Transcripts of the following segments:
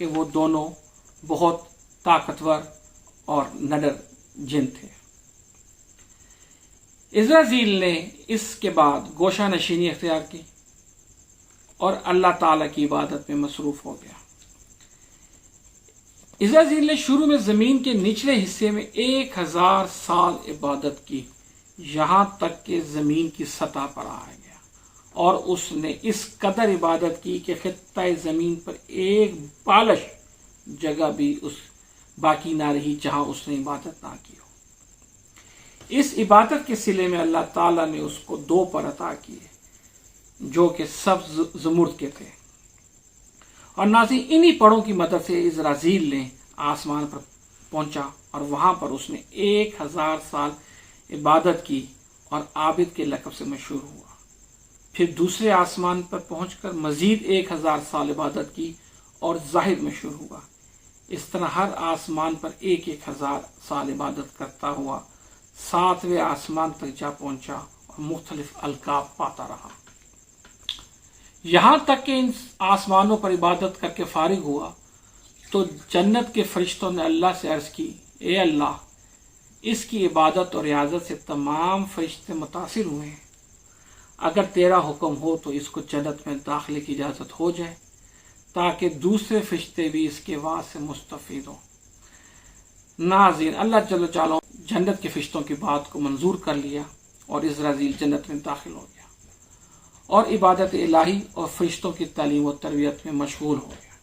کہ وہ دونوں بہت طاقتور اور نڈر جن تھے۔ اسرائیل نے اس کے بعد گوشہ نشینی اختیار کی اور اللہ تعالیٰ کی عبادت میں مصروف ہو گیا۔ اسرائیل نے شروع میں زمین کے نچلے حصے میں 1000 سال عبادت کی، یہاں تک کہ زمین کی سطح پر آ گیا، اور اس نے اس قدر عبادت کی کہ خطہ زمین پر ایک بالش جگہ بھی اس باقی نہ رہی جہاں اس نے عبادت نہ کی ہو۔ اس عبادت کے صلے میں اللہ تعالیٰ نے اس کو 2 پر عطا کیے جو کہ سبز زمرد کے تھے، اور ناظرین انہی پڑوں کی مدد سے اسرائیل نے آسمان پر پہنچا، اور وہاں پر اس نے 1000 سال عبادت کی اور عابد کے لقب سے مشہور ہوا۔ پھر دوسرے آسمان پر پہنچ کر مزید 1000 سال عبادت کی اور زاہد مشہور ہوا۔ اس طرح ہر آسمان پر 1000 سال عبادت کرتا ہوا 7ویں آسمان تک جا پہنچا اور مختلف القاب پاتا رہا، یہاں تک کہ ان آسمانوں پر عبادت کر کے فارغ ہوا تو جنت کے فرشتوں نے اللہ سے عرض کی، اے اللہ، اس کی عبادت اور ریاضت سے تمام فرشتے متاثر ہوئے ہیں، اگر تیرا حکم ہو تو اس کو جنت میں داخلے کی اجازت ہو جائے تاکہ دوسرے فرشتے بھی اس کے وعد سے مستفید ہوں۔ ناظرین اللہ جل جلالہ جنت کے فرشتوں کی بات کو منظور کر لیا اور اسرائیل جنت میں داخل ہو گیا اور عبادت الہی اور فرشتوں کی تعلیم و تربیت میں مشغول ہو گیا۔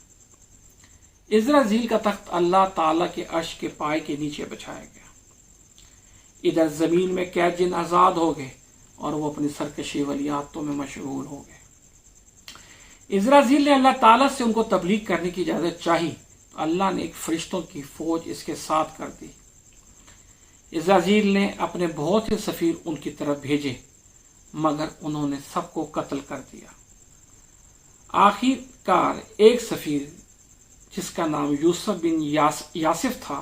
اسرائیل کا تخت اللہ تعالیٰ کے عرش کے پائے کے نیچے بچھایا گیا۔ ادھر زمین میں قید جن آزاد ہو گئے اور وہ اپنی سرکشی ولیاتوں میں مشغول ہو گئے۔ اسرائیل نے اللہ تعالیٰ سے ان کو تبلیغ کرنے کی اجازت چاہی تو اللہ نے ایک فرشتوں کی فوج اس کے ساتھ کر دی۔ اسرائیل نے اپنے بہت سے سفیر ان کی طرف بھیجے مگر انہوں نے سب کو قتل کر دیا۔ آخر کار ایک سفیر جس کا نام یوسف بن یاسف تھا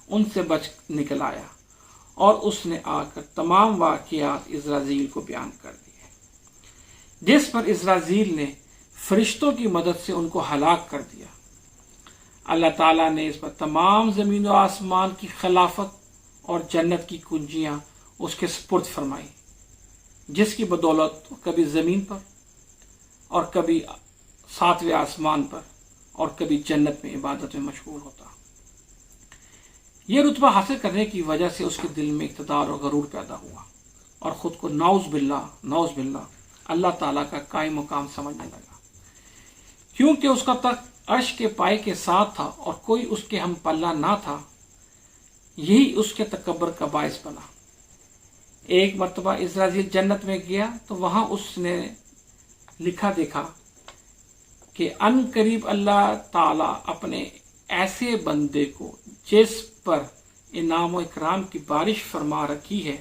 ان سے بچ نکل آیا اور اس نے آ کر تمام واقعات اسرائیل کو بیان کر دیے، جس پر اسرائیل نے فرشتوں کی مدد سے ان کو ہلاک کر دیا۔ اللہ تعالیٰ نے اس پر تمام زمین و آسمان کی خلافت اور جنت کی کنجیاں اس کے سپرد فرمائی، جس کی بدولت کبھی زمین پر اور کبھی 7ویں آسمان پر اور کبھی جنت میں عبادت میں مشغول ہوتا۔ یہ رتبہ حاصل کرنے کی وجہ سے اس کے دل میں اقتدار اور غرور پیدا ہوا اور خود کو نعوذ باللہ اللہ تعالیٰ کا قائم مقام سمجھنے لگا، کیونکہ اس کا تخت عرش کے پائے کے ساتھ تھا اور کوئی اس کے ہم پلہ نہ تھا۔ یہی اس کے تکبر کا باعث بنا۔ ایک مرتبہ اسرائیل جنت میں گیا تو وہاں اس نے لکھا دیکھا کہ ان قریب اللہ تعالیٰ اپنے ایسے بندے کو جس پر انعام و اکرام کی بارش فرما رکھی ہے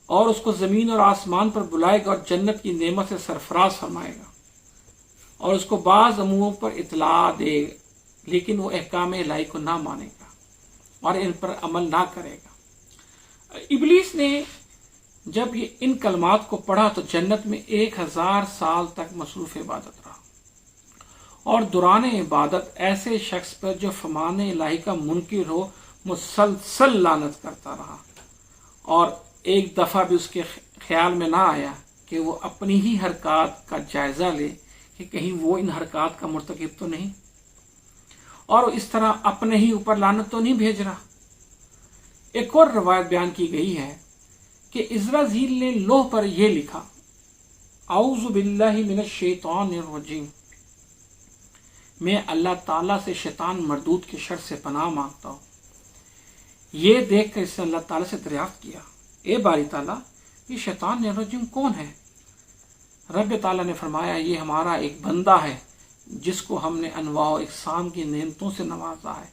اور اس کو زمین اور آسمان پر بلائے گا اور جنت کی نعمت سے سرفراز فرمائے گا اور اس کو بعض امور پر اطلاع دے گا، لیکن وہ احکام الہی کو نہ مانے گا اور ان پر عمل نہ کرے گا۔ ابلیس نے جب یہ ان کلمات کو پڑھا تو جنت میں 1000 سال تک مصروف عبادت رہا اور دوران عبادت ایسے شخص پر جو فرمان الہی کا منکر ہو مسلسل لعنت کرتا رہا، اور ایک دفعہ بھی اس کے خیال میں نہ آیا کہ وہ اپنی ہی حرکات کا جائزہ لے کہ کہیں وہ ان حرکات کا مرتکب تو نہیں اور اس طرح اپنے ہی اوپر لعنت تو نہیں بھیج رہا۔ ایک اور روایت بیان کی گئی ہے کہ اسرائیل نے لوح پر یہ لکھا، اعوذ باللہ من الشیطان الرجیم، میں اللہ تعالیٰ سے شیطان مردود کے شر سے پناہ مانگتا ہوں۔ یہ دیکھ کر اس نے اللہ تعالیٰ سے دریافت کیا، اے باری تعالیٰ، یہ شیطان الرجیم کون ہے؟ رب تعالیٰ نے فرمایا، یہ ہمارا ایک بندہ ہے جس کو ہم نے انواع و اقسام کی نعمتوں سے نوازا ہے،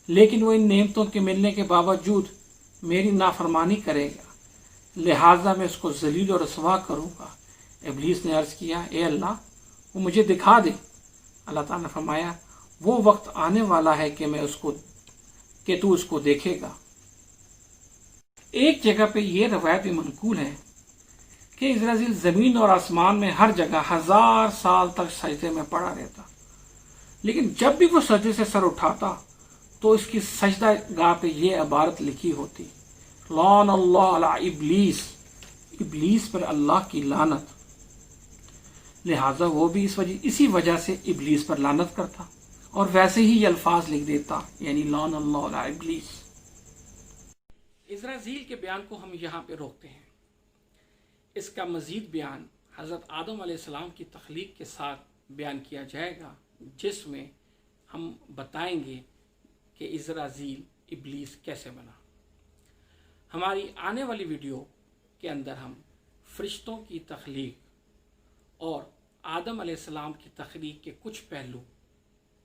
لیکن وہ ان نعمتوں کے ملنے کے باوجود میری نافرمانی کرے گا، لہٰذا میں اس کو ذلیل و رسوا کروں گا۔ ابلیس نے عرض کیا، اے اللہ، وہ مجھے دکھا دے۔ اللہ تعالیٰ نے فرمایا، وہ وقت آنے والا ہے کہ تو اس کو دیکھے گا۔ ایک جگہ پہ یہ روایت بھی منقول ہے کہ اسرائیل زمین اور آسمان میں ہر جگہ 1000 سال تک سجدے میں پڑا رہتا، لیکن جب بھی وہ سجدے سے سر اٹھاتا تو اس کی سجدہ گاہ پہ یہ عبارت لکھی ہوتی، لعن اللہ علی ابلیس، ابلیس پر اللہ کی لعنت۔ لہٰذا وہ بھی اسی وجہ سے ابلیس پر لعنت کرتا اور ویسے ہی یہ الفاظ لکھ دیتا، یعنی لعن اللہ علی ابلیس۔ اسرافیل کے بیان کو ہم یہاں پہ روکتے ہیں۔ اس کا مزید بیان حضرت آدم علیہ السلام کی تخلیق کے ساتھ بیان کیا جائے گا، جس میں ہم بتائیں گے کہ اسرافیل ابلیس کیسے بنا۔ ہماری آنے والی ویڈیو کے اندر ہم فرشتوں کی تخلیق اور آدم علیہ السلام کی تخلیق کے کچھ پہلو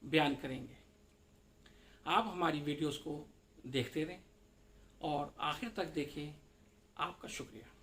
بیان کریں گے۔ آپ ہماری ویڈیوز کو دیکھتے رہیں اور آخر تک دیکھیں۔ آپ کا شکریہ۔